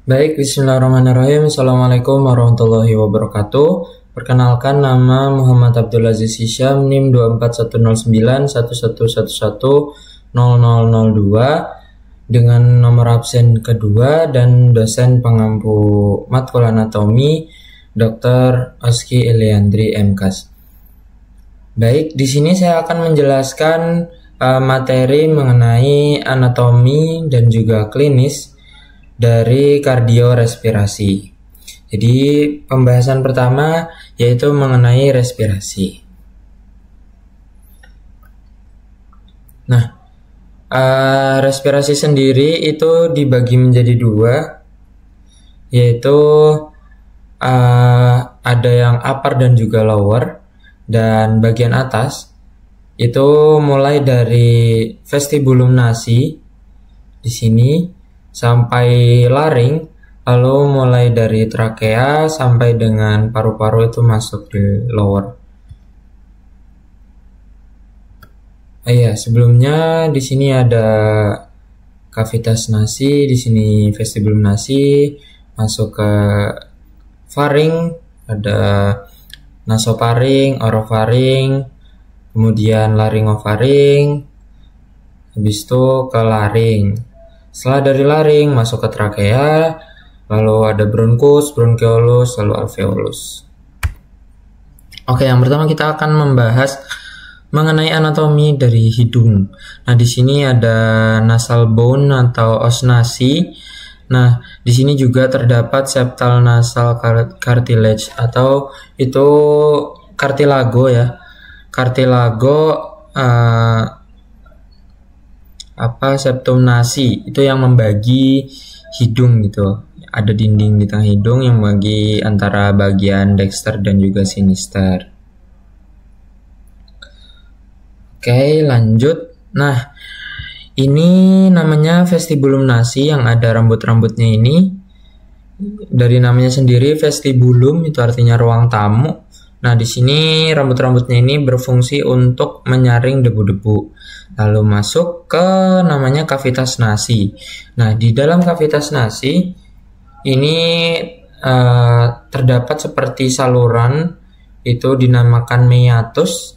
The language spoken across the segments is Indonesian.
Baik, bismillahirrahmanirrahim. Assalamualaikum warahmatullahi wabarakatuh. Perkenalkan, nama Muhammad Abdul Aziz Hisyam, NIM 2410911110002 dengan nomor absen kedua dan dosen pengampu matkul anatomi Dr. Oski Eliandri MKas. Baik, di sini saya akan menjelaskan materi mengenai anatomi dan juga klinis dari kardiorespirasi. Jadi pembahasan pertama yaitu mengenai respirasi. Nah, respirasi sendiri itu dibagi menjadi dua, yaitu ada yang upper dan juga lower. Dan bagian atas itu mulai dari vestibulum nasi di sini sampai laring, lalu mulai dari trakea sampai dengan paru-paru itu masuk di lower. Sebelumnya di sini ada kavitas nasi, di sini vestibulum nasi, masuk ke faring, ada nasofaring, orofaring, kemudian laringofaring, habis itu ke laring. Setelah dari laring masuk ke trakea, lalu ada bronkus, bronchiolus, lalu alveolus. Oke, yang pertama kita akan membahas mengenai anatomi dari hidung. Nah, di sini ada nasal bone atau os nasi. Nah, di sini juga terdapat septal nasal cartilage atau itu cartilago ya. Cartilago septum nasi itu yang membagi hidung gitu. Ada dinding di tengah hidung yang membagi antara bagian dexter dan juga sinister. Oke, lanjut. Nah, ini namanya vestibulum nasi yang ada rambut-rambutnya ini. Dari namanya sendiri vestibulum itu artinya ruang tamu. Nah, di sini rambut-rambutnya ini berfungsi untuk menyaring debu-debu. Lalu masuk ke namanya kavitas nasi. Nah, di dalam kavitas nasi ini terdapat seperti saluran, itu dinamakan meatus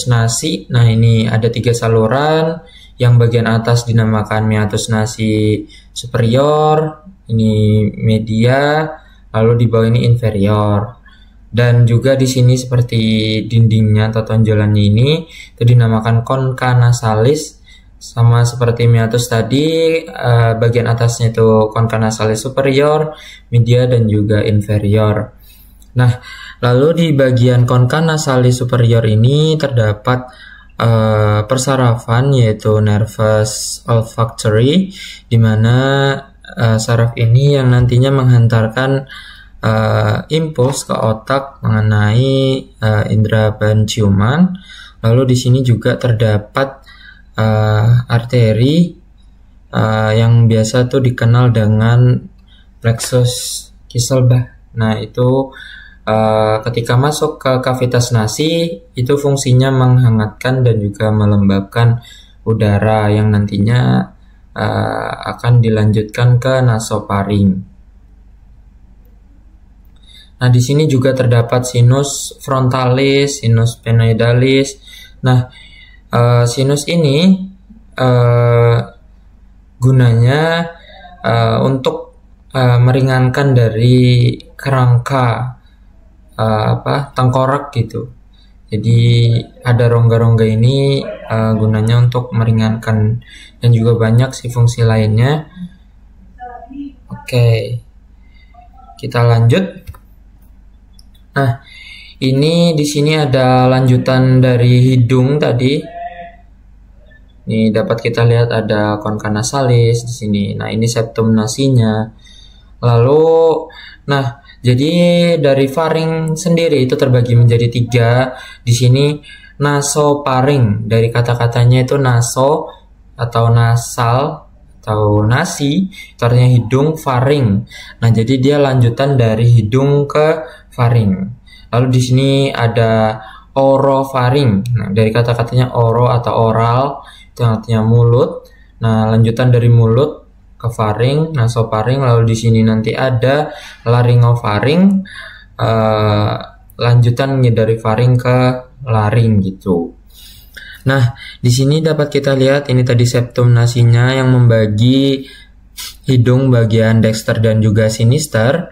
nasi. Nah, ini ada 3 saluran. Yang bagian atas dinamakan meatus nasi superior, ini media, lalu di bawah ini inferior. Dan juga di sini seperti dindingnya atau tonjolannya ini itu dinamakan concha nasalis, sama seperti meatus tadi, bagian atasnya itu concha nasalis superior, media dan juga inferior. Nah, lalu di bagian concha nasalis superior ini terdapat persarafan yaitu nervus olfactory, di mana saraf ini yang nantinya menghantarkan impuls ke otak mengenai indera penciuman. Lalu di sini juga terdapat arteri yang biasa tuh dikenal dengan plexus Kisselbach. Nah, itu ketika masuk ke kavitas nasi itu fungsinya menghangatkan dan juga melembabkan udara yang nantinya akan dilanjutkan ke nasofaring. Nah, di sini juga terdapat sinus frontalis, sinus penoidalis. Nah, sinus ini gunanya untuk meringankan dari kerangka tengkorak gitu. Jadi ada rongga-rongga ini gunanya untuk meringankan, dan juga banyak sih fungsi lainnya. Oke, kita lanjut. Nah, ini di sini ada lanjutan dari hidung tadi. Ini dapat kita lihat ada concha nasalis di sini. Nah, ini septum nasinya. Lalu, nah, jadi dari faring sendiri itu terbagi menjadi 3. Di sini nasofaring, dari kata-katanya itu naso atau nasal atau nasi, itu artinya hidung, faring. Nah, jadi dia lanjutan dari hidung ke faring. Lalu di sini ada orofaring. Nah, dari kata-katanya oro atau oral, itu artinya mulut. Nah, lanjutan dari mulut faring, nasofaring, lalu di sini nanti ada laryngofaring, lanjutannya dari faring ke laring gitu. Nah, di sini dapat kita lihat ini tadi septum nasinya yang membagi hidung bagian dexter dan juga sinister.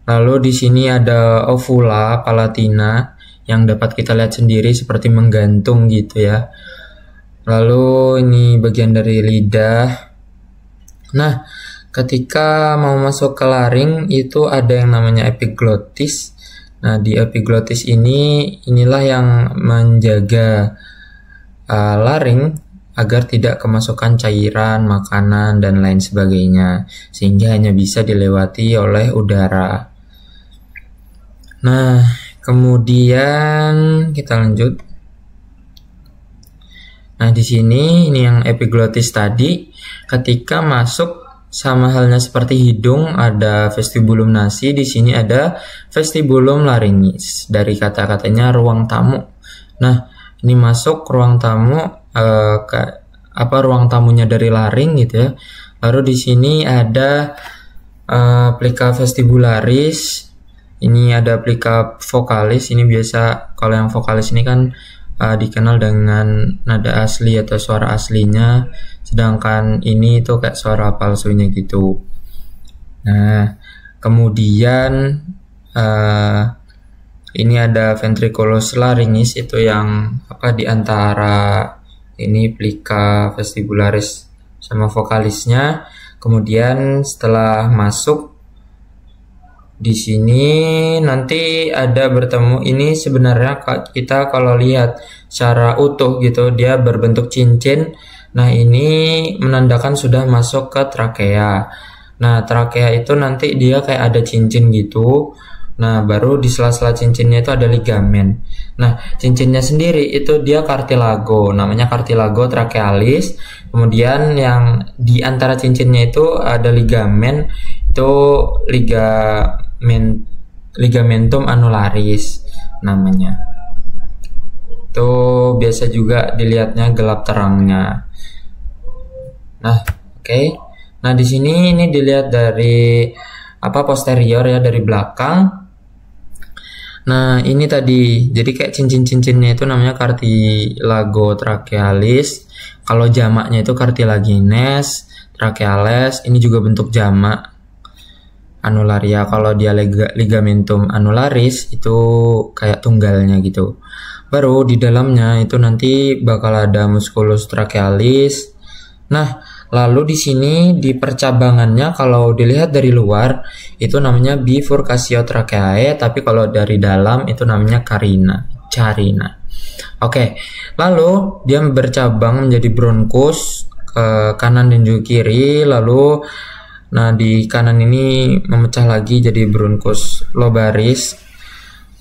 Lalu di sini ada ovula palatina yang dapat kita lihat sendiri seperti menggantung gitu ya. Lalu ini bagian dari lidah. Nah, ketika mau masuk ke laring itu ada yang namanya epiglottis. Nah, di epiglottis inilah yang menjaga laring agar tidak kemasukan cairan, makanan, dan lain sebagainya, sehingga hanya bisa dilewati oleh udara. Nah, kemudian kita lanjut. Nah, di sini ini yang epiglottis tadi, ketika masuk sama halnya seperti hidung ada vestibulum nasi, di sini ada vestibulum laringis. Dari kata-katanya ruang tamu. Nah, ini masuk ruang tamu, ruang tamunya dari laring gitu ya. Lalu di sini ada plica vestibularis. Ini ada plica vokalis. Ini biasa kalau yang vokalis ini kan dikenal dengan nada asli atau suara aslinya, sedangkan ini itu kayak suara palsunya gitu. Nah, kemudian ini ada ventriculus laringis, itu yang di antara ini plica vestibularis sama vokalisnya. Kemudian setelah masuk di sini nanti ada bertemu, ini sebenarnya kita kalau lihat secara utuh gitu dia berbentuk cincin. Nah, ini menandakan sudah masuk ke trakea. Nah, trakea itu nanti dia kayak ada cincin gitu. Nah, baru di sela-sela cincinnya itu ada ligamen. Nah, cincinnya sendiri itu dia cartilago, namanya cartilago trachealis. Kemudian yang di antara cincinnya itu ada ligamen, itu ligamentum annularis namanya. Itu biasa juga dilihatnya gelap terangnya. Nah, oke. Nah, di sini ini dilihat dari posterior ya, dari belakang. Nah, ini tadi jadi kayak cincin-cincinnya itu namanya cartilago trachealis. Kalau jamaknya itu cartilagines tracheales. Ini juga bentuk jamak annularia. Kalau dia ligamentum annularis itu kayak tunggalnya gitu. Baru di dalamnya itu nanti bakal ada musculus trachealis. Nah, lalu di sini di percabangannya kalau dilihat dari luar itu namanya bifurcatio tracheae, tapi kalau dari dalam itu namanya carina. Oke. Lalu dia bercabang menjadi bronkus ke kanan dan juga kiri. Lalu di kanan ini memecah lagi jadi bronkus lobaris.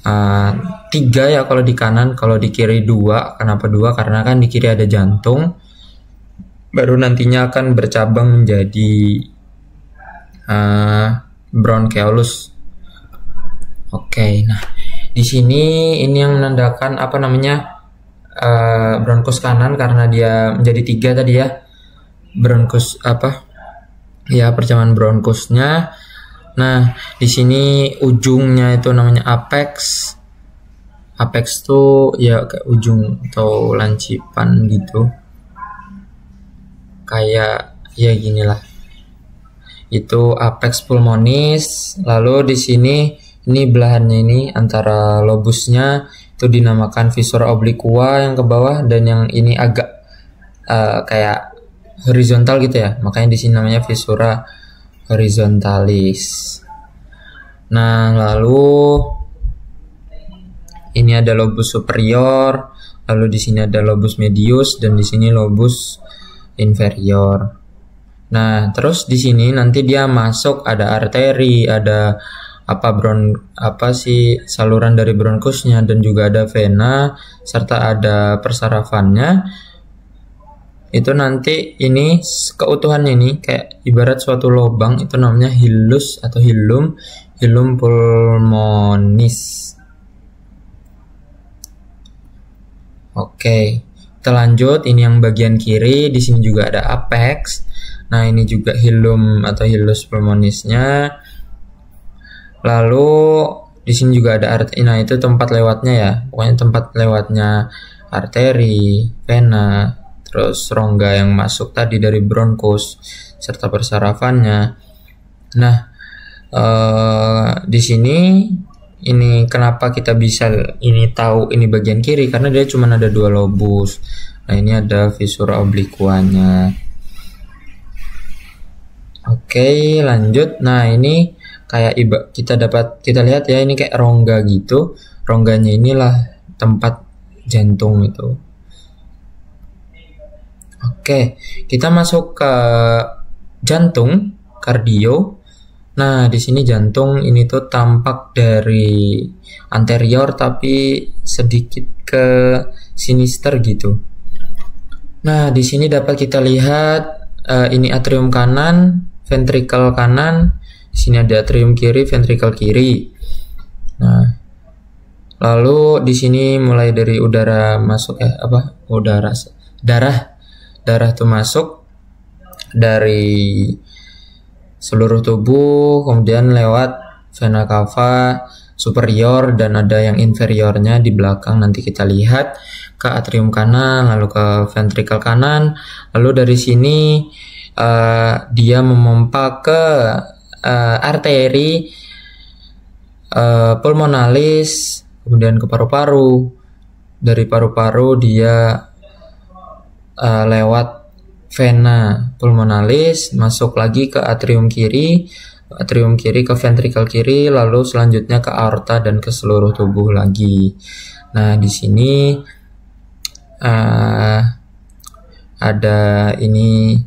3 ya kalau di kanan, kalau di kiri 2. Kenapa 2? Karena kan di kiri ada jantung. Baru nantinya akan bercabang menjadi broncheolus. Oke, nah di sini ini yang menandakan bronkus kanan karena dia menjadi 3 tadi ya. Bronkus percabangan bronkusnya. Nah, di sini ujungnya itu namanya apex. Apex tuh ya kayak ujung atau lancipan gitu. Kayak ya ginilah. Itu apex pulmonis. Lalu di sini ini belahannya ini antara lobusnya itu dinamakan viscera obliqua yang ke bawah, dan yang ini agak kayak horizontal gitu ya. Makanya di sini namanya viscera horizontalis. Nah, lalu ini ada lobus superior, lalu di sini ada lobus medius, dan di sini lobus inferior. Nah, terus di sini nanti dia masuk ada arteri, ada saluran dari bronkusnya, dan juga ada vena serta ada persarafannya. Itu nanti ini keutuhannya ini kayak ibarat suatu lubang, itu namanya hilus atau hilum pulmonis. Oke, kita lanjut. Ini yang bagian kiri, di sini juga ada apex. Nah, ini juga hilum atau hilus pulmonisnya. Lalu di sini juga ada arteri. Nah, itu tempat lewatnya ya. Pokoknya tempat lewatnya arteri, vena, terus rongga yang masuk tadi dari bronkus serta persarafannya. Nah, di sini ini kenapa kita bisa ini tahu ini bagian kiri, karena dia cuma ada 2 lobus. Nah, ini ada visura obliquanya. Oke, lanjut. Nah, ini kayak kita lihat ya, ini kayak rongga gitu. Rongganya inilah tempat jantung itu. Oke, kita masuk ke jantung, kardio. Nah, di sini jantung ini tuh tampak dari anterior tapi sedikit ke sinister gitu. Nah, di sini dapat kita lihat ini atrium kanan, ventrikel kanan. Di sini ada atrium kiri, ventrikel kiri. Nah, lalu di sini mulai dari udara masuk darah tuh masuk dari seluruh tubuh, kemudian lewat vena cava superior dan ada yang inferiornya di belakang, nanti kita lihat ke atrium kanan, lalu ke ventrikel kanan, lalu dari sini dia memompa ke arteri pulmonalis, kemudian ke paru-paru. Dari paru-paru dia lewat vena pulmonalis masuk lagi ke atrium kiri ke ventrikel kiri, lalu selanjutnya ke aorta dan ke seluruh tubuh lagi. Nah, di sini ada ini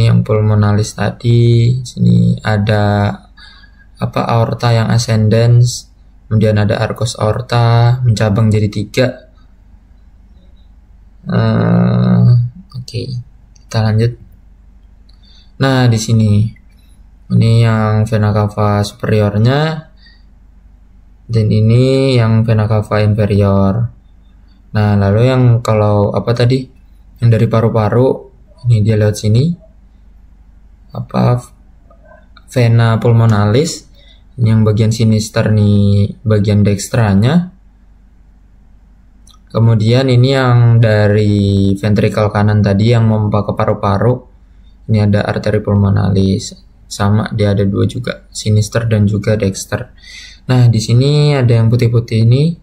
yang pulmonalis tadi. Sini ada aorta yang ascendens, kemudian ada arcus aorta mencabang jadi 3. Oke, kita lanjut. Nah, di sini ini yang vena cava superiornya dan ini yang vena cava inferior. Nah, lalu yang kalau yang dari paru-paru ini dia lewat sini vena pulmonalis, ini yang bagian sinister nih, bagian dextranya. Kemudian ini yang dari ventrikel kanan tadi yang memompa ke paru-paru, ini ada arteri pulmonalis, sama dia ada 2 juga, sinister dan juga dexter. Nah, di sini ada yang putih-putih ini.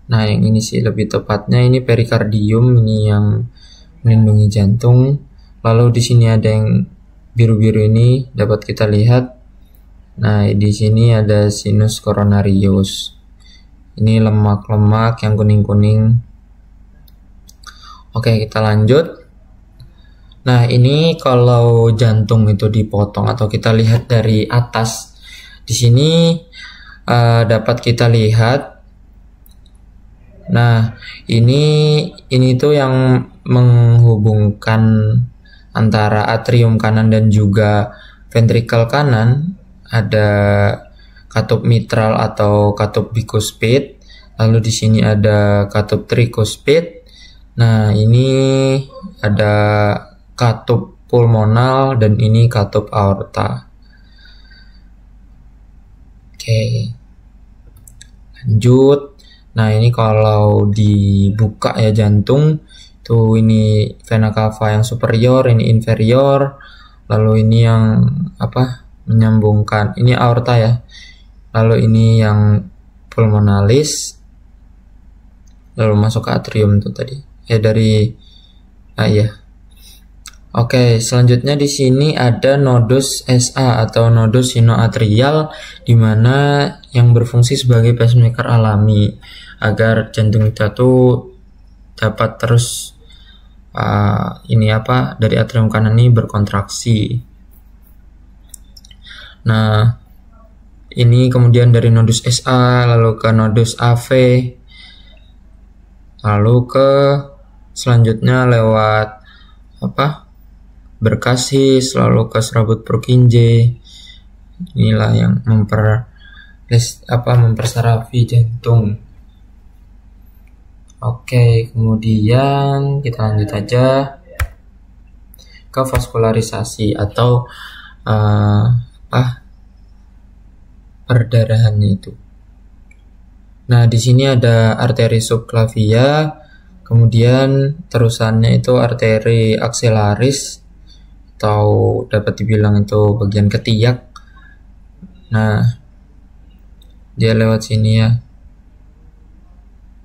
Nah, yang ini sih lebih tepatnya ini perikardium, ini yang melindungi jantung. Lalu di sini ada yang biru-biru ini dapat kita lihat. Nah, di sini ada sinus coronarius. Ini lemak-lemak yang kuning-kuning. Oke, kita lanjut. Nah, ini kalau jantung itu dipotong atau kita lihat dari atas, di sini dapat kita lihat. Nah, ini tuh yang menghubungkan antara atrium kanan dan juga ventrikel kanan. Ada katup mitral atau katup bikuspid. Lalu di sini ada katup trikuspid. Nah, ini ada katup pulmonal dan ini katup aorta. Oke. Lanjut. Nah, ini kalau dibuka ya jantung, tuh ini vena cava yang superior, ini inferior. Lalu ini yang menyambungkan, ini aorta ya. Lalu ini yang pulmonalis, lalu masuk ke atrium tuh tadi. Oke, selanjutnya di sini ada nodus SA atau nodus sinoatrial, di mana yang berfungsi sebagai pacemaker alami agar jantung kita tuh dapat terus dari atrium kanan ini berkontraksi. Nah, ini kemudian dari nodus SA lalu ke nodus AV, lalu ke selanjutnya lewat berkasis, lalu ke serabut Purkinje. Inilah yang mempersarafi jantung. Oke, kemudian kita lanjut aja ke vaskularisasi atau perdarahannya itu. Nah, di sini ada arteri subclavia, kemudian terusannya itu arteri axillaris atau dapat dibilang itu bagian ketiak. Nah, dia lewat sini ya.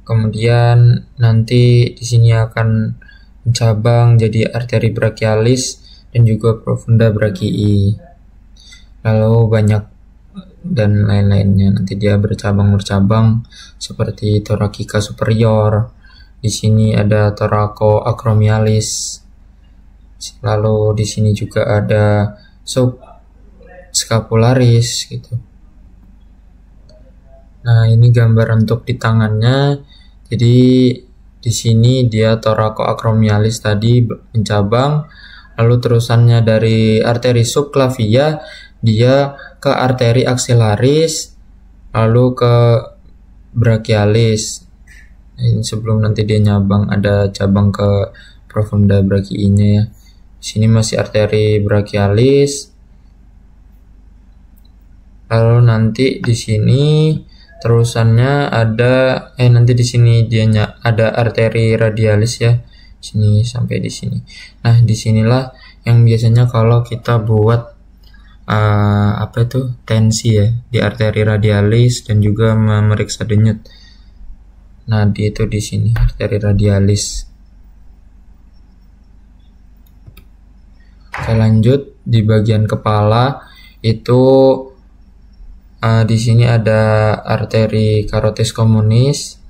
Kemudian nanti di sini akan mencabang jadi arteri brachialis dan juga profunda brachii. Lalu banyak dan lain-lainnya, nanti dia bercabang seperti thoracica superior. Di sini ada thoracoacromialis. Lalu di sini juga ada subscapularis gitu. Nah, ini gambar untuk di tangannya. Jadi di sini dia thoracoacromialis tadi mencabang, lalu terusannya dari arteri subclavia dia ke arteri axillaris, lalu ke brachialis. Ini sebelum nanti dia nyabang ada cabang ke profunda brachii-nya ya. Di sini masih arteri brachialis. Lalu nanti di sini terusannya ada nanti di sini dia ada arteri radialis ya. Sini sampai di sini. Nah, disinilah yang biasanya kalau kita buat tensi ya di arteri radialis dan juga memeriksa denyut. Nah, itu di sini arteri radialis. Oke, lanjut di bagian kepala itu di sini ada arteri carotis communis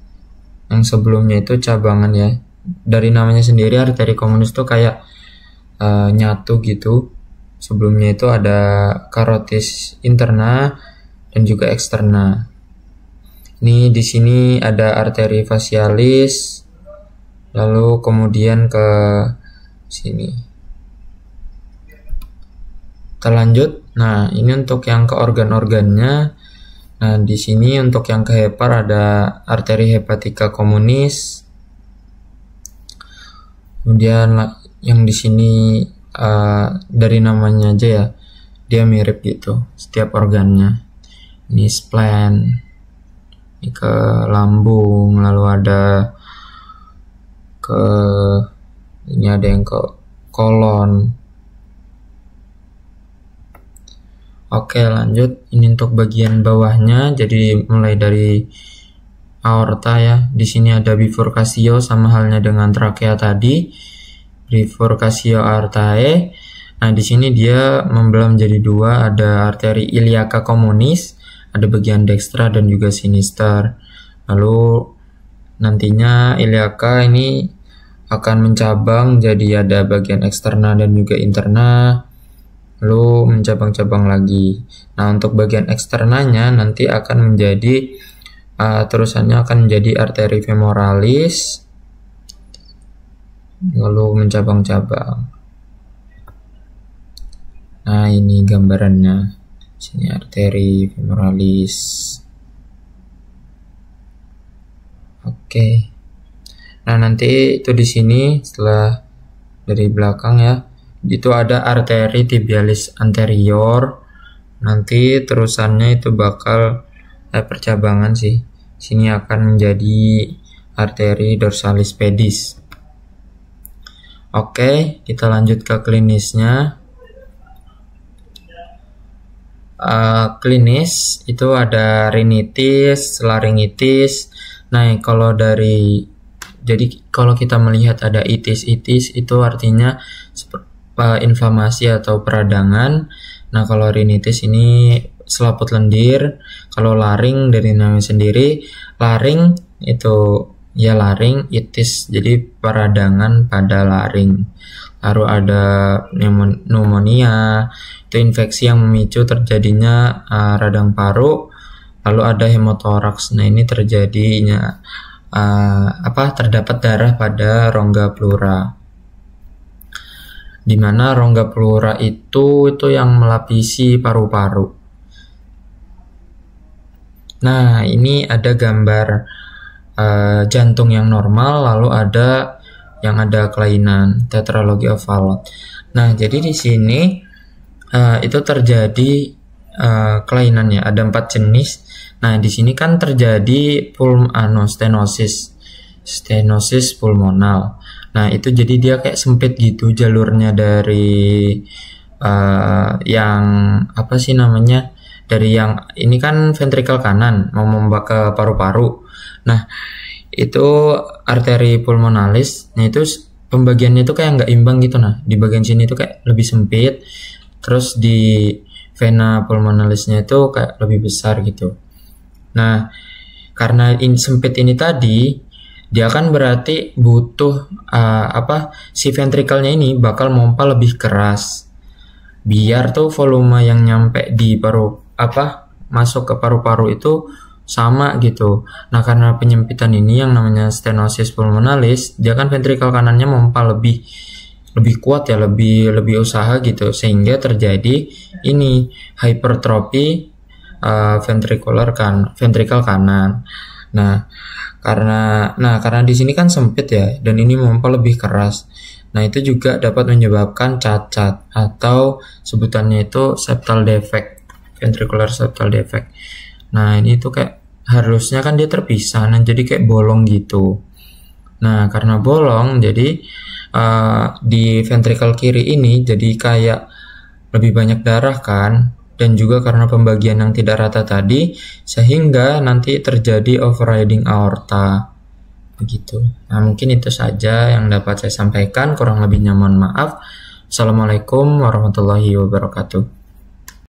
yang sebelumnya itu cabangan ya. Dari namanya sendiri arteri communis itu kayak nyatu gitu. Sebelumnya itu ada carotis interna dan juga eksterna. Ini di sini ada arteri facialis, lalu kemudian ke sini. Kita lanjut. Nah, ini untuk yang ke organ-organnya. Nah, di sini untuk yang ke hepar ada arteri hepatica communis. Kemudian yang di sini dari namanya aja ya, dia mirip gitu setiap organnya. Ini spleen, ini ke lambung, lalu ada ini ada yang ke kolon. Oke, lanjut. Ini untuk bagian bawahnya, jadi mulai dari aorta ya. Di sini ada bifurcatio sama halnya dengan trakea tadi. Bifurcatio aortae. Nah, di sini dia membelah menjadi dua, ada arteri iliaca communis, ada bagian dextra dan juga sinister. Lalu nantinya iliaca ini akan mencabang jadi ada bagian eksterna dan juga interna, lalu mencabang-cabang lagi. Nah, untuk bagian eksternanya nanti akan menjadi terusannya akan menjadi arteri femoralis, lalu mencabang-cabang. Nah, ini gambarannya. Sini arteri femoralis. Oke. Nah, nanti itu di sini setelah dari belakang ya, itu ada arteri tibialis anterior. Nanti terusannya itu bakal percabangan sih. Sini akan menjadi arteri dorsalis pedis. Oke, kita lanjut ke klinisnya. Klinis itu ada rinitis, laringitis. Nah, jadi kalau kita melihat ada itis itu artinya inflamasi atau peradangan. Nah, kalau rinitis ini selaput lendir. Kalau laring dari namanya sendiri, laring itu ya laring, itis jadi peradangan pada laring. Lalu ada pneumonia, itu infeksi yang memicu terjadinya radang paru. Lalu ada hemotoraks. Nah, ini terjadinya terdapat darah pada rongga pleura. Di mana rongga pleura itu yang melapisi paru-paru. Nah, ini ada gambar jantung yang normal, lalu ada yang ada kelainan, tetralogy of Fallot. Nah, jadi di sini itu terjadi kelainannya ada 4 jenis. Nah, di sini kan terjadi stenosis pulmonal. Nah, itu jadi dia kayak sempit gitu jalurnya dari yang apa sih namanya? Dari yang ini kan ventrikel kanan mau membak ke paru-paru. Nah, itu arteri pulmonalis. Nah, itu pembagiannya itu kayak nggak imbang gitu. Nah, di bagian sini itu kayak lebih sempit. Terus di vena pulmonalisnya itu kayak lebih besar gitu. Nah, karena sempit ini tadi, dia kan berarti butuh si ventrikelnya ini bakal mompa lebih keras biar tuh volume yang nyampe di masuk ke paru-paru itu sama gitu. Nah, karena penyempitan ini yang namanya stenosis pulmonalis, dia kan ventrikel kanannya mompa lebih kuat ya, lebih usaha gitu, sehingga terjadi ini hipertrofi ventrikel kanan. Nah, karena di sini kan sempit ya, dan ini mompa lebih keras. Nah, itu juga dapat menyebabkan cacat atau sebutannya itu septal defect, ventricular septal defect. Nah, ini tuh kayak harusnya kan dia terpisah, nah jadi kayak bolong gitu. Nah, karena bolong, jadi di ventrikel kiri ini jadi kayak lebih banyak darah kan, dan juga karena pembagian yang tidak rata tadi, sehingga nanti terjadi overriding aorta. Begitu. Nah, mungkin itu saja yang dapat saya sampaikan, kurang lebihnya mohon maaf. Assalamualaikum warahmatullahi wabarakatuh.